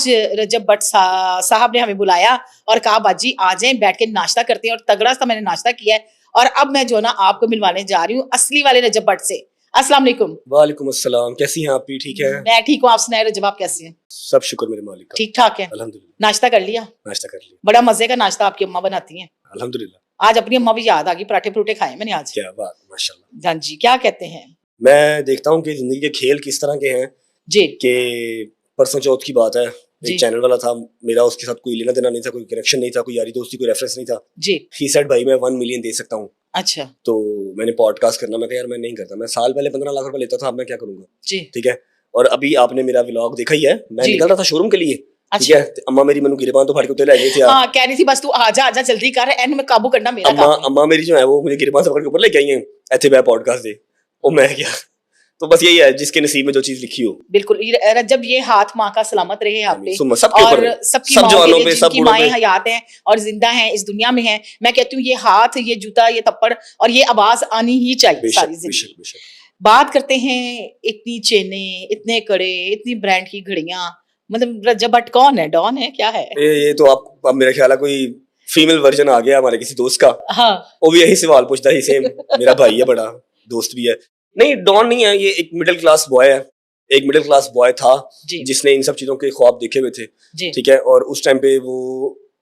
आज रजब भट्ट साहब ने हमें बुलाया और कहा बाजी आ जाएं, बैठ के नाश्ता करते हैं। और तगड़ा सा मैंने नाश्ता किया है और अब मैं जो ना आपको मिलवाने जा रही हूँ असली वाले रजब भट्ट से। अस्सलाम वालेकुम। वालेकुम अस्सलाम। कैसी हैं आप? भी ठीक है? मैं ठीक हूँ, आप सुनाए रजब, आप कैसे हैं? सब शुक्र मेरे मालिक का। ठीक ठाक है, अल्हम्दुलिल्लाह। नाश्ता कर लिया? नाश्ता कर लिया। बड़ा मजे का नाश्ता आपकी अम्मा बनाती हैं। अल्हम्दुलिल्लाह। आज अपनी अम्मा भी याद आ गई, पराठे परूठे खाए मैंने आज। क्या बात, माशाल्लाह। हाँ जी, क्या कहते हैं? मैं देखता हूँ कि जिंदगी के खेल किस तरह के हैं जी कि परसों चौथ की बात है, जी। एक चैनल वाला था, मेरा उसके साथ कोई लेना देना नहीं था, कोई कनेक्शन नहीं था, कोई यारी दोस्ती, कोई रेफरेंस नहीं था। जी ही सेड भाई मैं 1 मिलियन दे सकता हूँ। अच्छा तो मैंने पॉडकास्ट करना, मैं कहा यार मैं नहीं करता, मैं साल पहले 15 लाख रुपए लेता था, अब मैं क्या करूंगा। जी ठीक है। और अभी आपने मेरा व्लॉग देखा ही है, मैं जी। निकल रहा था शोरूम के लिए। ठीक अच्छा है। अम्मा मेरी मैंने गिरबान तो फाड़ के उतर ले गई थी यार। हाँ, कह रही थी बस तू आजा आजा जल्दी कर, एंड में काबू करना मेरा अम्मा काम है। अम्मा मेरी जो है वो मुझे गिरबान से पकड़ के ऊपर लेके आई हैं, ऐसे वह पॉडकास्ट दे। ओ मैं क्या, तो बस यही है जिसके नसीब में जो चीज लिखी हो। बिल्कुल रजब, ये हाथ माँ का सलामत रहे आप पे सबके ऊपर और रहे। सबकी सब माओं जवानों के लिए पे, सब जिनकी बूढ़ों माएं पे। हयात हैं और जिंदा हैं, इस दुनिया में हैं। मैं कहती हूँ ये हाथ, ये जूता, ये थप्पड़ और ये आवाज आनी ही चाहिए बेशक सारी बेशक जिंदगी। बेशक। बात करते हैं, इतनी चेनें, इतने कड़े, इतनी ब्रांड की घड़ियां, मतलब रजब भट्ट कौन है, डॉन है, क्या है? ये तो आप, अब मेरा ख्याल है कोई फीमेल वर्जन आ गया हमारे किसी दोस्त का, हाँ वो भी यही सवाल पूछता है सेम। मेरा भाई है, बड़ा दोस्त भी है। नहीं, डॉन नहीं है, ये एक मिडिल क्लास बॉय है। एक मिडिल क्लास बॉय था जी जिसने इन सब चीजों के ख्वाब देखे हुए थे। जी ठीक है। और उस टाइम पे वो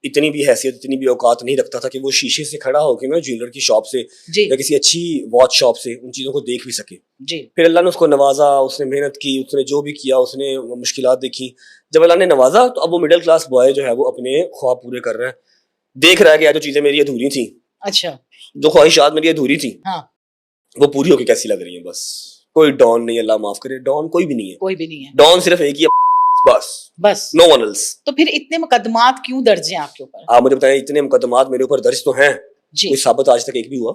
इतनी भी हैसियत, इतनी भी औकात नहीं रखता था कि वो शीशे से खड़ा होकर ना ज्वेलर की शॉप से जी या किसी अच्छी वॉच शॉप से उन चीजों को देख भी सके। जी फिर अल्लाह ने उसको नवाजा, उसने मेहनत की, उसने जो भी किया, उसने मुश्किलात देखी। जब अल्लाह ने नवाजा तो अब वो मिडिल क्लास बॉय जो है वो अपने ख्वाब पूरे कर रहा है। देख रहा है कि यार जो चीजें मेरी अधूरी थी, अच्छा जो ख्वाहिशात मेरी अधूरी थी, हाँ वो पूरी होके कैसी लग रही है। बस कोई डॉन नहीं, अल्लाह माफ करे, डॉन कोई भी नहीं है। कोई भी नहीं है डॉन सिर्फ एक ही है, बस, बस। No one else. तो फिर इतने मुकदमात क्यों दर्ज हैं आपके ऊपर? आप मुझे बताएं, इतने मुकदमात मेरे ऊपर दर्ज तो हैं, जी कोई साबित आज तक एक भी हुआ?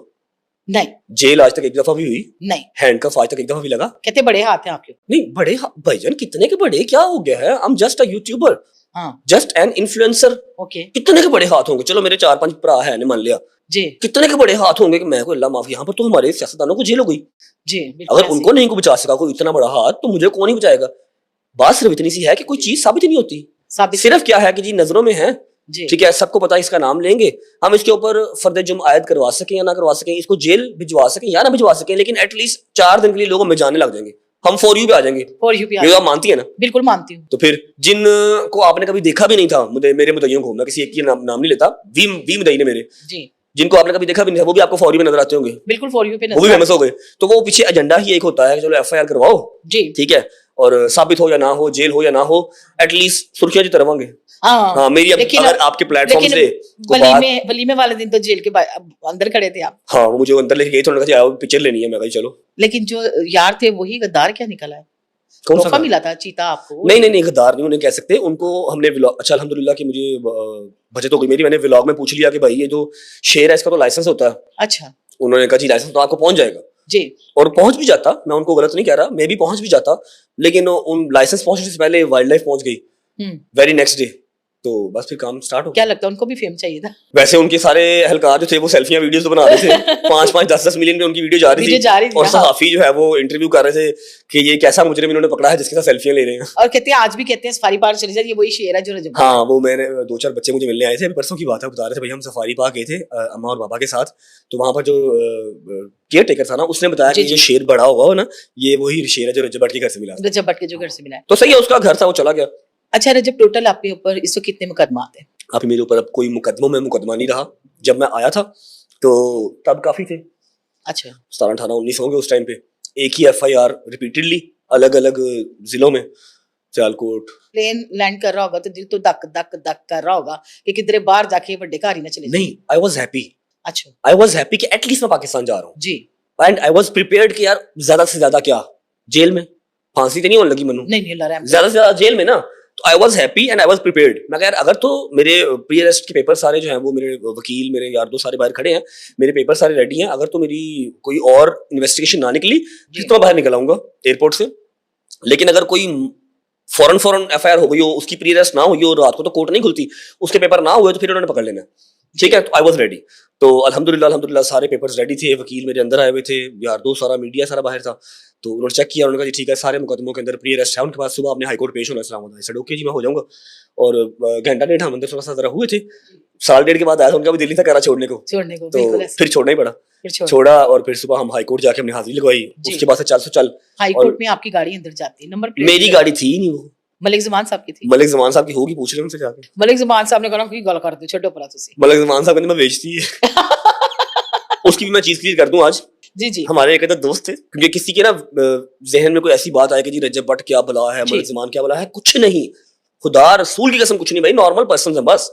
नहीं जेल आज तक एक दफा भी हुई? नहीं, हैंडकफ आज तक एक दफा भी लगा? कहते बड़े हाथ हैं आपके। नहीं, बड़े भाईजान कितने के बड़े क्या हो गया है? I'm just a YouTuber, हाँ just an influencer। ओके कितने के बड़े हाथ होंगे? चलो मेरे 4-5 भरा है, ने मान लिया। जी कितने के बड़े हाथ होंगे कि मैं को अल्लाह माफ, यहाँ पर तो हमारे सियासतदानों को जेल हो गई। जी बिल्कुल अगर ऐसे उनको नहीं को बचा सका कोई इतना बड़ा हाथ, तो मुझे कौन ही बचाएगा? बात सिर्फ इतनी सी है कि कोई चीज साबित ही नहीं होती। साबित सिर्फ क्या है कि जी नजरों में है, जी ठीक है, सबको पता है, इसका नाम लेंगे हम, इसके ऊपर फर्द जुर्म आयद करवा सकें या ना करवा सकें, इसको जेल भिजवा सकें या ना भिजवा सकें, लेकिन एटलीस्ट 4 दिन के लिए लोग हमें जाने लग जाएंगे, हम फॉर यू पे आ जाएंगे। फॉर यू ये आप मानती है ना? बिल्कुल मानती हूँ। तो फिर जिन को आपने कभी देखा भी नहीं था, मेरे मुदय्यों को, मैं किसी एक की नाम नहीं लेता, वी मुदय्यन है मेरे, जी जिनको आपने कभी देखा भी नहीं था, वो भी आपको फॉर यू में नजर आते होंगे, बिल्कुल फॉर यू पे वो भी नजर फेमस हो गए। तो वो पीछे एजेंडा ही एक होता है कि चलो एफआईआर करवाओ, जी ठीक है, और साबित हो या ना हो, जेल हो या ना हो, एटलीस्ट सुर्खियां जी तरवांगे। हाँ हाँ, मेरी लेकिन अगर आपके प्लेटफॉर्म लेकिन से कोई बात, वलीमे वाले दिन तो जेल के अंदर खड़े थे आप। हाँ, वो मुझे अंदर लेके गई, थोड़ा कहा पिक्चर लेनी है, मैं कहा चलो। लेकिन जो यार थे वही गद्दार क्या निकला है? कौन सा तोहफा था? मिला था चीता आपको? नहीं, गद्दार नहीं उन्हें कह सकते, उनको हमने अच्छा अल्हम्दुलिल्लाह कि मुझे बचत हो गई मेरी, मैंने व्लॉग में पूछ लिया कि भाई ये जो शेर है इसका तो लाइसेंस होता है। अच्छा उन्होंने कहा जी लाइसेंस तो आपको पहुंच जाएगा, जी और पहुंच भी जाता, मैं उनको गलत नहीं कह रहा, मैं भी पहुंच भी जाता, लेकिन उन लाइसेंस पहुंचने से पहले वाइल्ड लाइफ पहुंच गई वेरी नेक्स्ट डे, तो बस फिर काम स्टार्ट हो क्या गया। लगता है उनको भी फेम चाहिए था? वैसे उनके सारे हलकार जो थे वो सेल्फियां वीडियोस तो बना रहे थे, 5-5 10-10 मिलियन में उनकी वीडियो जा रही वीडियो थी, जा रही थी और हाँ। सहाफी जो है वो इंटरव्यू कर रहे थे कि ये कैसा मुजरिम इन्होंने पकड़ा है जिसके साथ सेल्फियां ले रहे हैं। और कहते हैं आज भी कहते हैं सफारी पार्क चले जाइए, वही शेर है जो रजब। हाँ, वो मैंने 2-4 बच्चे मुझे मिलने आए थे, परसों की बात है, बता रहे थे भाई हम सफारी पार्क गए थे अम्मा और पापा के साथ, तो वहां पर जो केयर टेकर था ना, उसने बताया कि जी, ये जी। शेर बड़ा हुआ हो ना, ये वही शेर है जो रजब भट्ट के घर से मिला था। रजब भट्ट के जो घर से मिला है। तो सही है, उसका घर था, वो चला गया। अच्छा रजब, टोटल आपके ऊपर इस वक्त कितने मुकदमात हैं? अभी मेरे ऊपर अब कोई मुकदमों में मुकदमा नहीं रहा। जब मैं आया था तो तब काफी थे, अच्छा 17, 18, 19 होंगे उस टाइम पे। एक ही एफआईआर रिपीटेडली अलग अलग जिलों में, सियालकोट। प्लेन लैंड कर रहा होगा तो दिल तो धक धक धक कर रहा होगा कि किधरे बाहर जाके बड़े घर ही ना चले जाए। नहीं, आई वाज हैप्पी, अच्छा आई वाज हैप्पी कि एटलीस्ट मैं पाकिस्तान जा रहा हूँ, जी। एंड आई वाज प्रिपेयर्ड कि यार ज्यादा से ज्यादा क्या, जेल में फांसी तो नहीं होने लगी मनु, नहीं अल्लाह रहम करे। ज्यादा से ज्यादा जेल में ना। तो I was happy and I was prepared. मैं कहा यार अगर तो मेरे प्री अरेस्ट के पेपर सारे जो हैं वो, मेरे वकील, मेरे यार दोस्त सारे बाहर खड़े हैं, मेरे पेपर सारे रेडी हैं, अगर तो मेरी कोई और इन्वेस्टिगेशन ना निकली तो मैं बाहर निकल आऊंगा एयरपोर्ट से। लेकिन अगर कोई फौरन एफआईआर हो गई हो, उसकी प्री अरेस्ट ना हुई हो, रात को तो कोर्ट नहीं खुलती, उसके पेपर ना हुए तो फिर उन्होंने पकड़ लेना, ठीक है। तो आई वाज रेडी। तो अल्हम्दुलिल्लाह सारे पेपर्स रेडी थे, वकील मेरे अंदर आए हुए थे, यार दोस्त सारा, मीडिया सारा बाहर था। तो उन्होंने चेक किया, उन्होंने कहा जी ठीक है, सारे मुकदमों के अंदर प्री अरेस्ट है उनके पास, सुबह आपने हाई कोर्ट पेश होना है। सर ओके जी, मैं हो जाऊंगा। और घंटा डेढ़ हम अंदर थोड़ा सा जरा हुए थे, साल डेढ़ के बाद आया था, उनका भी दिल नहीं था करा छोड़ने को, तो फिर छोड़ना ही पड़ा, छोड़ा। और फिर सुबह हम हाई कोर्ट जाके हमने हाजिरी लगवाई, उसके बाद से चल हाई कोर्ट में आपकी गाड़ी अंदर जाती है, नंबर प्लेट मेरी गाड़ी थी नहीं, वो मलिक ज़मान साहब की थी। मलिक ज़मान साहब की होगी, पूछ रहे उनसे जाके। मलिक ज़मान साहब ने कहा कि गल कर दो, छोड़ो परा तुसी। मलिक ज़मान साहब ने मैं बेचती है उसकी भी मैं चीज क्लियर कर दूं आज। जी हमारे एक दोस्त थे, क्योंकि किसी के ना जहन में कोई ऐसी बात आए कि जी रजब भट्ट क्या भला है, मलिक ज़मान क्या भला है, कुछ नहीं, खुदा रसूल की कसम कुछ नहीं भाई, नॉर्मल पर्सन है, बस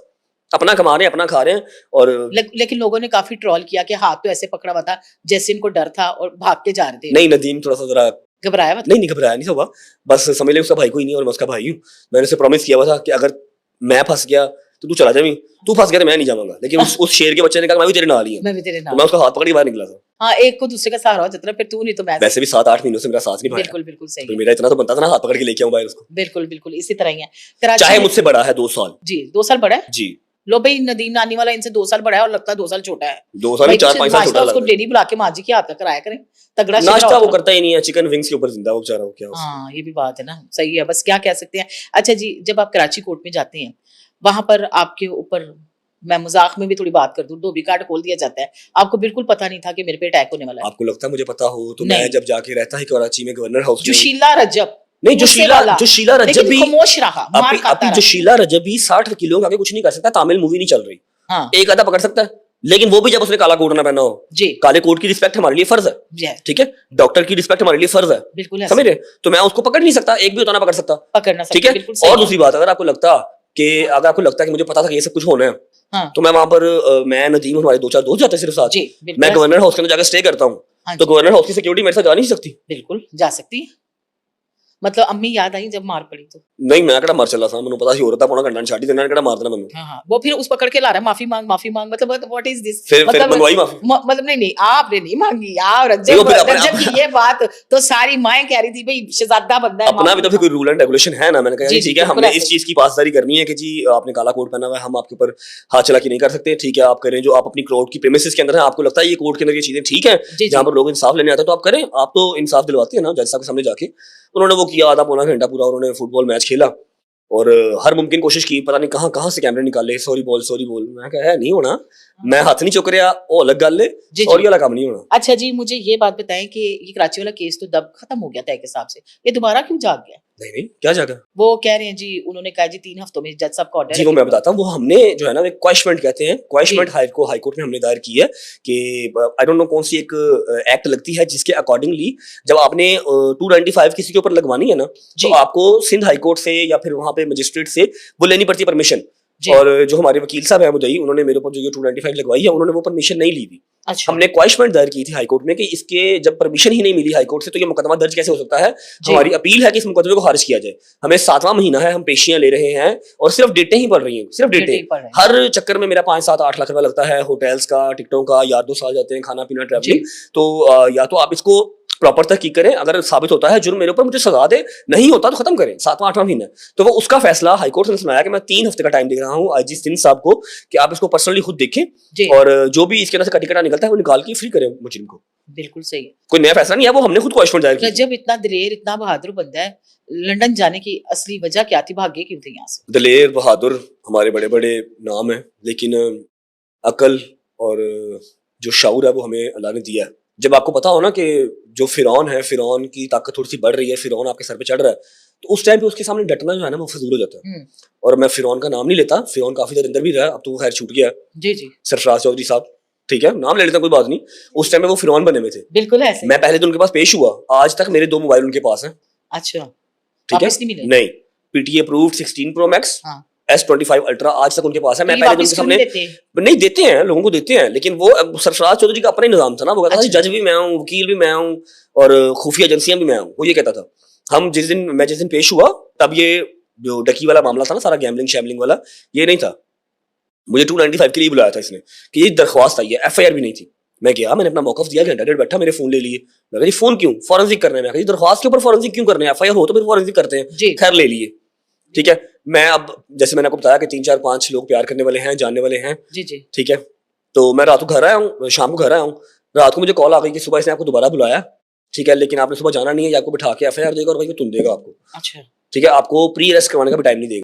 अपना कमा रहे हैं, अपना खा रहे हैं। और लेकिन लोगों ने काफी ट्रोल किया कि हाथ तो ऐसे पकड़ा हुआ था जैसे इनको डर था और भाग के जा रहे थे। नहीं, नदीम थोड़ा सा जरा घबराया हुआ? नहीं घबराया नहीं हुआ, बस समझ ले उसका भाई कोई नहीं और मैं उसका भाई हूँ। मैंने उसे प्रॉमिस किया हुआ था कि अगर मैं फंस गया तो तू चला जावी, तू फंस गया तो मैं नहीं जाऊंगा। लेकिन उस शेर के बच्चे ने कहा मैं भी तेरे नाल ही हूं, मैं भी तेरे नाल। तो मैं उसका हाथ पकड़ के बाहर निकला था। हाँ, एक को दूसरे का सहारा हो जाता है, फिर तू नहीं तो मैं। वैसे भी 7-8 महीनों से मेरा साथ नहीं भाया, बिल्कुल सही, तो मेरा इतना तो बनता था ना हाथ पकड़ के लेके आऊं बाहर उसको। बिल्कुल इसी तरह ही है। चाहे मुझसे बड़ा है 2 साल। जी 2 साल बड़ा है जी। लो भाई, नदीम नानी वाला इनसे 2 साल बड़ा है और लगता है 2 साल छोटा है। 2 साल 4-5 साल छोटा उसको डेली बुला के माजी की हाथ का कराया करें, तगड़ा नाश्ता वो करता ही नहीं है, चिकन विंग्स के ऊपर जिंदा वो बेचारा, क्या। हाँ ये भी बात है ना, सही है, बस क्या कह सकते हैं। अच्छा जी, जब आप कराची कोर्ट में जाते हैं, वहां पर आपके ऊपर, मैं मजाक में भी थोड़ी बात कर दूं, धोबी कार्ड खोल दिया जाता है, आपको बिल्कुल पता नहीं था कि मेरे पे अटैक होने वाला है? आपको लगता है मुझे पता हो? तो मैं जब जाके रहता है कराची में गवर्नर हाउस में, जोशीला रजब नहीं, जोशीला रजब भी खामोश रहा, मार खाता रहा। जोशीला रजब भी 60 वकीलों के आगे कुछ नहीं कर सकता, तामिल मूवी नहीं चल रही, हाँ। एक आधा पकड़ सकता है, लेकिन वो भी जब उसने काला कोट ना पहना हो। जी। काले कोट की रिस्पेक्ट हमारे लिए फर्ज है, ठीक है, डॉक्टर की रिस्पेक्ट हमारे लिए फर्ज है, बिल्कुल समझ रहे? तो मैं उसको पकड़ नहीं सकता, एक भी होता ना पकड़ सकता, पकड़ना, ठीक है। और दूसरी बात, अगर आपको लगता है कि मुझे पता था कि ये सब कुछ होना है, हाँ। तो मैं वहां पर, मैं नदीम हमारे 2-4 दोस्त जाते सिर्फ साथ, मैं गवर्नर हाउस के अंदर जाकर स्टे करता हूँ, तो गवर्नर हाउस की सिक्योरिटी मेरे साथ जा नहीं सकती? बिल्कुल जा सकती है। मतलब अम्मी याद आई जब मार पड़ी तो? नहीं, मैं कड़ा मार चला था, मैंने पता ही हो रहा था, पौना घंटा छाटी देना कड़ा मार देना मैंने। हां, वो फिर उस पकड़ के ला रहा है, माफी मांग, मतलब व्हाट इज दिस? फिर मंगवाई माफी? मतलब नहीं आपने नहीं मांगी, आप रजब की ये बात तो सारी माएं कह रही थी भाई शहजादा बंदा है, अपना भी तो फिर कोई रूल एंड रेगुलेशन है ना। मैंने कहा ठीक है, हमने इस चीज की पासदारी करनी है कि जी आपने काला कोट पहना हुआ है, हम आपके ऊपर हाथ चला के नहीं कर सकते, ठीक है, आप करें जो आप अपनी कोर्ट की प्रीमिसेस के अंदर है, आपको लगता है ये कोर्ट के अंदर ये चीजें ठीक है, जहां पर लोग इंसाफ लेने आते हैं तो आप करें, आप तो इंसाफ दिलवाते हैं ना जज साहब के सामने जाके। उन्होंने वो किया, आधा पौना घंटा पूरा उन्होंने फुटबॉल मैच खेला और हर मुमकिन कोशिश की, पता नहीं कहां से कैमरे निकाले, सॉरी बोल। मैं कहा है नहीं होना, मैं हाथ नहीं चुक रहा, वो अलग गल है, सॉरी वाला काम नहीं होना। अच्छा जी, मुझे ये बात बताएं कि ये कराची वाला केस तो दब खत्म हो गया था एक हिसाब से, ये दोबारा क्यों जाग गया? नहीं, क्या जागा? वो कह रहे हैं जी, उन्होंने कहा जी 3 हफ्तों में जज साहब का ऑर्डर। जी वो मैं बताता हूँ, वो हमने जो है ना एक क्वेश्चनमेंट कहते हैं, क्वेश्चनमेंट हाई कोर्ट में हमने दायर की है कि आई डोंट नो कौन सी एक एक्ट लगती है जिसके अकॉर्डिंगली जब आपने 295 किसी के ऊपर लगवानी है ना, तो आपको सिंध हाई कोर्ट से या फिर वहां पे मजिस्ट्रेट से वो लेनी पड़ती है परमिशन। और जो हमारे वकील साहब हैं मुदई, उन्होंने मेरे ऊपर जो 295 लगवाई है, उन्होंने वो परमिशन नहीं ली थी। अच्छा। हमने क्वेश्चनमेंट दायर की थी हाई कोर्ट में कि इसके जब परमिशन ही नहीं मिली हाई कोर्ट से तो ये मुकदमा दर्ज कैसे हो सकता है। हमारी अपील है कि इस मुकदमे को खारिज किया जाए। हमें 7वां महीना है, हम पेशियां ले रहे हैं और सिर्फ डेटें ही पढ़ रही हैं, सिर्फ डेटें। हर चक्कर में मेरा 5-7-8 लाख रुपया लगता है, होटल्स का, टिकटों का, यार दोस्त आ जाते हैं, खाना पीना, ट्रैवलिंग। तो या तो आप इसको प्रॉपर तहकीक करें, अगर साबित होता है जुर्म मेरे ऊपर, मुझे सजा दे, नहीं होता तो खत्म करें। 7वां-8वां महीना तो वो उसका फैसला हाईकोर्ट ने सुनाया कि मैं 3 हफ्ते का टाइम दे रहा हूँ आईजी सिंध साहब को कि आप इसको पर्सनली खुद देखें और जो भी इसके अंदर से कटी-कटा निकलता है वो निकाल के फ्री करें मुजरिम को। बिल्कुल सही है, कोई नया फैसला नहीं है, वो हमने खुद क्वेश्चन दायर किया। जब इतना दिलेर, इतना बहादुर बंदा है, लंदन जाने की असली वजह क्या थी? भागे क्यों थे यहाँ से? दिलेर, बहादुर हमारे बड़े बड़े नाम है, लेकिन अकल और जो शऊर है वो हमें अल्लाह ने दिया है। जब आपको पता हो ना कि जो फिरौन है, फिरौन की ताकत थोड़ी सी बढ़ रही है, फिरौन आपके सर पे चढ़ रहा है, तो उस टाइम पे उसके सामने डटना जो है ना वो फजूल हो जाता है। और मैं फिरौन का नाम नहीं लेता, फिरौन काफी देर अंदर भी रहा, अब तो वो खैर छूट गया। जी सरफराज चौधरी साहब, ठीक है, नाम ले लेता, कोई बात नहीं। उस टाइम में वो फिरौन बने हुए थे। बिल्कुल ऐसे। मैं पहले दिन उनके पास पेश हुआ, आज तक मेरे 2 मोबाइल उनके पास हैं। अच्छा, ठीक है, नहीं, PTA approved 16 pro max, S25 ultra आज तक उनके पास है। मैं पहले दिन के सामने नहीं देते हैं, लोगों को देते हैं, लेकिन वो सरफराज चौधरी का अपना ही निजाम था ना, वो कहता था जज भी मैं हूँ, वकील भी मैं हूँ और खुफिया एजेंसियां भी मैं हूँ, वो ये कहता था। मैं जिस दिन पेश हुआ तब ये जो डकी वाला मामला था ना, सारा गैम्बलिंग शैम्बलिंग वाला, ये नहीं था। मुझे 295 के लिए बुलाया था इसने कि ये दरख्वास्त आई है, FIR भी नहीं थी। मैं गया, मैंने अपना मौकफ दिया, घंटा डेढ़ बैठा, मेरे फोन ले लिए। मैं कहा जी फोन क्यों? फॉरेंसिक करने में। मैं कहा दरख्वास्त के ऊपर फॉरेंसिक क्यों करने हैं? FIR हो तो फिर फॉरेंसिक करते हैं। खैर ले लिए, ठीक है। मैं अब जैसे मैंने आपको बताया कि 3-4-5 लोग प्यार करने वाले हैं, जानने वाले हैं, जी, ठीक है। तो मैं रात को घर आया हूँ, शाम को घर आया हूँ, रात को मुझे कॉल आ गई कि सुबह इसने आपको दोबारा बुलाया, ठीक है, लेकिन आपने सुबह जाना नहीं है, ये आपको बिठा के एफआईआर देगा और वहीं पे तुम देगा आपको, अच्छा। ठीक है, आपको प्री अरेस्ट करवाने का भी टाइम नहीं देगा।